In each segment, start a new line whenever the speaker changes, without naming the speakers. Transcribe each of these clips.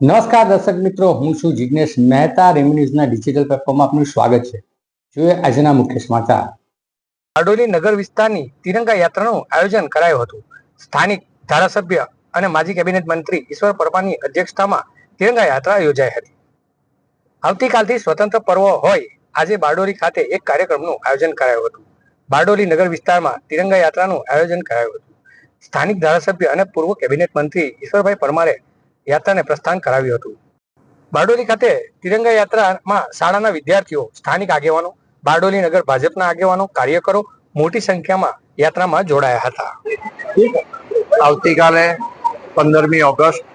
નમસ્કાર દર્શક મિત્રો, હું છું જિગ્નેશ મહેતા. રેમી ન્યૂઝના ડિજિટલ પ્લેટફોર્મમાં આપનું સ્વાગત છે. જોઈએ આજના મુખ્ય સમાચાર.
બારડોલી નગર વિસ્તારની તિરંગા યાત્રાનું આયોજન કરાયું હતું. સ્થાનિક ધારાસભ્ય અને માજી કેબિનેટ મંત્રી ઈશ્વર પરમારની અધ્યક્ષતામાં તિરંગા યાત્રા યોજાઈ હતી. આવતીકાલથી સ્વતંત્ર પર્વ હોય આજે બારડોલી ખાતે એક કાર્યક્રમનું આયોજન કરાયું હતું. બારડોલી નગર વિસ્તારમાં તિરંગા યાત્રાનું આયોજન કરાયું હતું. સ્થાનિક ધારાસભ્ય અને પૂર્વ કેબિનેટ મંત્રી ઈશ્વરભાઈ પરમારે યાત્રાને પ્રસ્થાન કરાવ્યું હતું. બારડોલી ખાતે તિરંગા યાત્રામાં શાળાના વિદ્યાર્થીઓ, સ્થાનિક આગેવાનો, બારડોલી નગર ભાજપના આગેવાનો, કાર્યકરો મોટી સંખ્યામાં યાત્રામાં જોડાયા હતા.
આવતીકાલે 15મી ઓગસ્ટ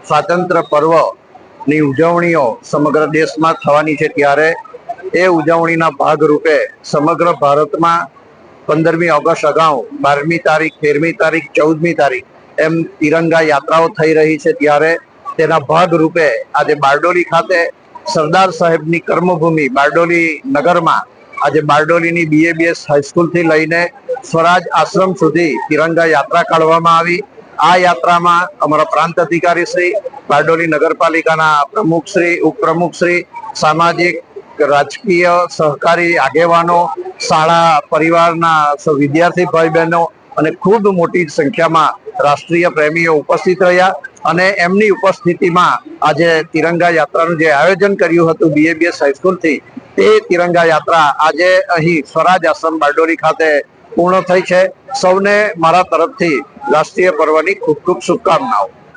સ્વાતંત્ર્ય પર્વની ઉજવણીઓ સમગ્ર દેશમાં થવાની છે, ત્યારે એ ઉજવણીના ભાગરૂપે સમગ્ર ભારતમાં 15મી ઓગસ્ટ અગાઉ 12મી તારીખ, 13મી તારીખ, 14મી તારીખ એમ તિરંગા યાત્રાઓ થઈ રહી છે. ત્યારે તેના ભાગરૂપે આજે બારડોલી ખાતે સરદાર સાહેબની કર્મભૂમિ બારડોલી નગરમાં આજે બારડોલીની BABS હાઈસ્કૂલથી લઈને સ્વરાજ આશ્રમ સુધી તિરંગા યાત્રા કાઢવામાં આવી. આ યાત્રામાં અમારા પ્રાંત અધિકારી શ્રી, બારડોલી નગરપાલિકાના પ્રમુખશ્રી, ઉપપ્રમુખશ્રી, સામાજિક, રાજકીય, સહકારી આગેવાનો, શાળા પરિવારના વિદ્યાર્થી ભાઈ બહેનો અને ખૂબ મોટી સંખ્યામાં રાષ્ટ્રીય પ્રેમીઓ ઉપસ્થિત રહ્યા અને એમની ઉપસ્થિતિમાં આજે તિરંગા યાત્રાનું જે આયોજન કર્યું હતું BABS હાઈસ્કૂલથી, તે તિરંગા યાત્રા આજે અહીં સ્વરાજ આશ્રમ બારડોલી ખાતે પૂર્ણ થઈ છે. સૌને મારા તરફથી રાષ્ટ્રીય પર્વની ખૂબ ખૂબ શુભકામનાઓ.